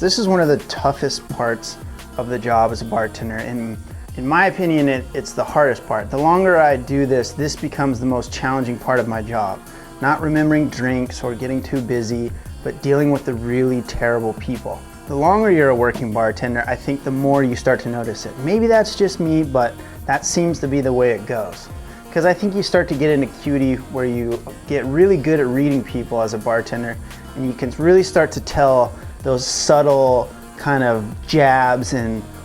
This is one of the toughest parts of the job as a bartender. In my opinion, it's the hardest part. The longer I do this, this becomes the most challenging part of my job. Not remembering drinks or getting too busy, but dealing with the really terrible people. The longer you're a working bartender, I think the more you start to notice it. Maybe that's just me, but that seems to be the way it goes. Because I think you start to get into cutie where you get really good at reading people as a bartender, and you can really start to tell those subtle kind of jabs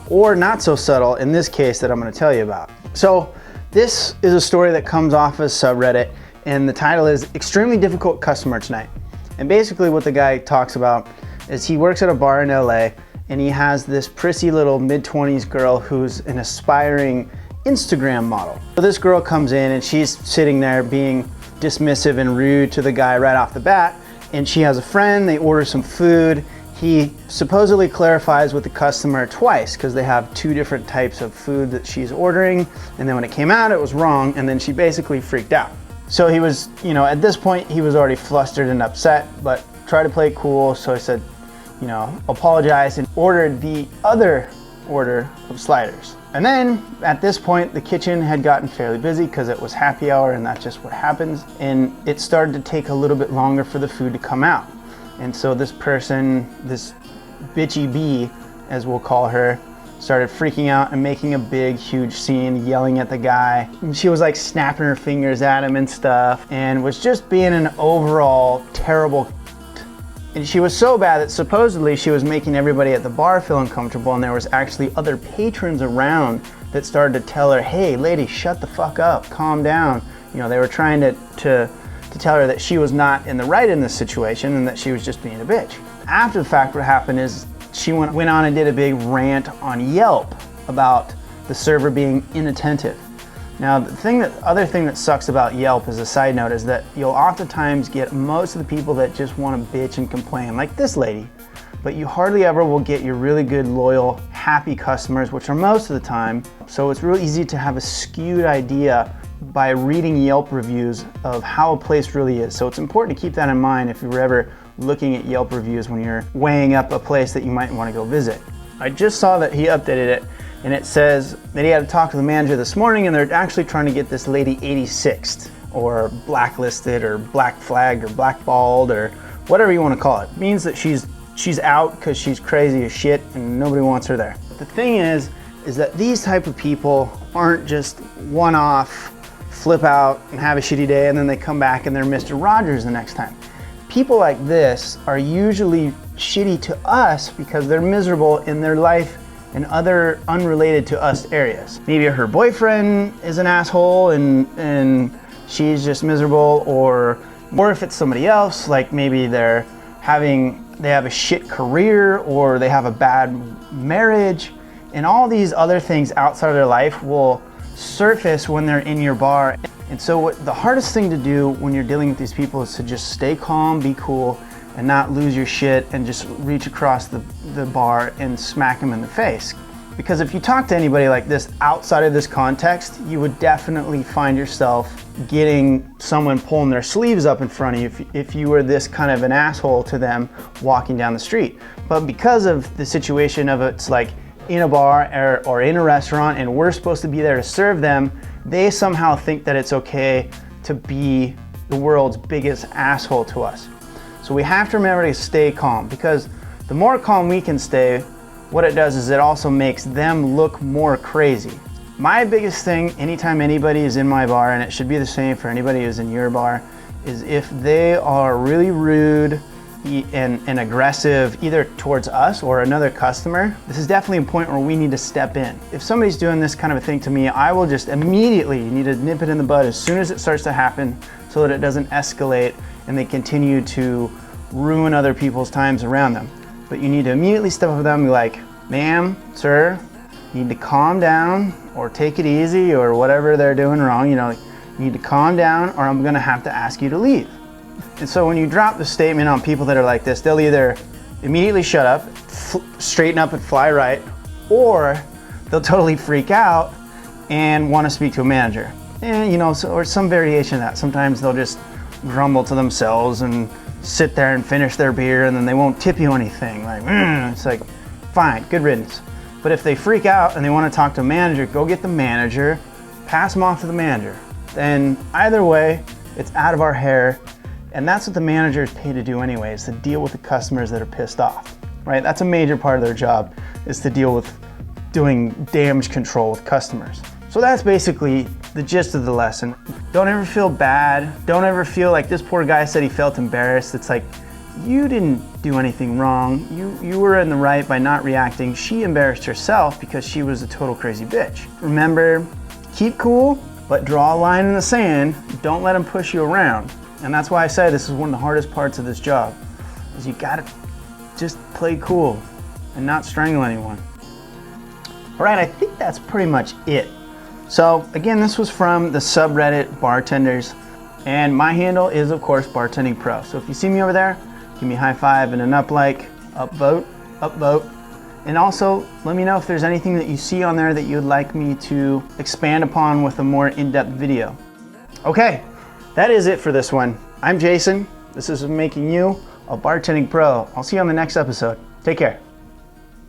or not so subtle in this case that I'm going to tell you about. So this is a story that comes off of subreddit, and the title is Extremely Difficult Customer Tonight. And basically what the guy talks about is he works at a bar in LA, and he has this prissy little mid-20s girl who's an aspiring Instagram model. So this girl comes in and she's sitting there being dismissive and rude to the guy right off the bat, and she has a friend, they order some food. He supposedly clarifies with the customer twice because they have two different types of food that she's ordering, and then when it came out it was wrong, and then she basically freaked out. So he was, at this point he was already flustered and upset, but tried to play it cool, so I said, apologized and ordered the other order of sliders. And then at this point the kitchen had gotten fairly busy because it was happy hour, and that's just what happens, and it started to take a little bit longer for the food to come out. And so this person, this bitchy bee, as we'll call her, started freaking out and making a big, huge scene, yelling at the guy. And she was like snapping her fingers at him and stuff, and was just being an overall terrible. And she was so bad that supposedly she was making everybody at the bar feel uncomfortable, and there was actually other patrons around that started to tell her, hey lady, shut the fuck up, calm down. They were trying to tell her that she was not in the right in this situation and that she was just being a bitch. After the fact, what happened is she went on and did a big rant on Yelp about the server being inattentive. Now, the other thing that sucks about Yelp, as a side note, is that you'll oftentimes get most of the people that just want to bitch and complain, like this lady, but you hardly ever will get your really good, loyal, happy customers, which are most of the time. So it's real easy to have a skewed idea by reading Yelp reviews of how a place really is. So it's important to keep that in mind if you're ever looking at Yelp reviews when you're weighing up a place that you might want to go visit. I just saw that he updated it, and it says that he had to talk to the manager this morning, and they're actually trying to get this lady 86th, or blacklisted, or black flagged, or blackballed, or whatever you want to call it. It means that she's out because she's crazy as shit and nobody wants her there. The thing is that these type of people aren't just one-off, flip out and have a shitty day, and then they come back and they're Mr. Rogers the next time. People like this are usually shitty to us because they're miserable in their life in other unrelated to us areas. Maybe her boyfriend is an asshole and she's just miserable, or if it's somebody else, like maybe they have a shit career, or they have a bad marriage, and all these other things outside of their life will surface when they're in your bar. And so the hardest thing to do when you're dealing with these people is to just stay calm, be cool, and not lose your shit and just reach across the bar and smack them in the face. Because if you talk to anybody like this outside of this context, you would definitely find yourself getting someone pulling their sleeves up in front of you if you were this kind of an asshole to them walking down the street. But because of the situation of it's like in a bar or in a restaurant and we're supposed to be there to serve them, they somehow think that it's okay to be the world's biggest asshole to us. So we have to remember to stay calm, because the more calm we can stay, what it does is it also makes them look more crazy. My biggest thing anytime anybody is in my bar, and it should be the same for anybody who's in your bar, is if they are really rude and aggressive either towards us or another customer, this is definitely a point where we need to step in. If somebody's doing this kind of a thing to me, I will just immediately need to nip it in the bud as soon as it starts to happen, so that it doesn't escalate and they continue to ruin other people's times around them. But you need to immediately step up to them and be like, ma'am, sir, you need to calm down, or take it easy, or whatever they're doing wrong. You need to calm down, or I'm gonna have to ask you to leave. And so when you drop the statement on people that are like this, they'll either immediately shut up, straighten up and fly right, or they'll totally freak out and want to speak to a manager. And or some variation of that. Sometimes they'll just grumble to themselves and sit there and finish their beer and then they won't tip you anything. Like, it's like, fine, good riddance. But if they freak out and they want to talk to a manager, go get the manager, pass them off to the manager. Then either way, it's out of our hair. And that's what the manager is paid to do anyway, is to deal with the customers that are pissed off, right? That's a major part of their job, is to deal with doing damage control with customers. So that's basically the gist of the lesson. Don't ever feel bad. Don't ever feel like this poor guy said he felt embarrassed. It's like, you didn't do anything wrong. You were in the right by not reacting. She embarrassed herself because she was a total crazy bitch. Remember, keep cool, but draw a line in the sand. Don't let them push you around. And that's why I say this is one of the hardest parts of this job, is you gotta just play cool and not strangle anyone. All right, I think that's pretty much it. So again, this was from the subreddit Bartenders, and my handle is of course Bartending Pro. So if you see me over there, give me a high five and an up like, up vote. And also let me know if there's anything that you see on there that you'd like me to expand upon with a more in-depth video. Okay, that is it for this one. I'm Jason. This is making you a Bartending Pro. I'll see you on the next episode. Take care.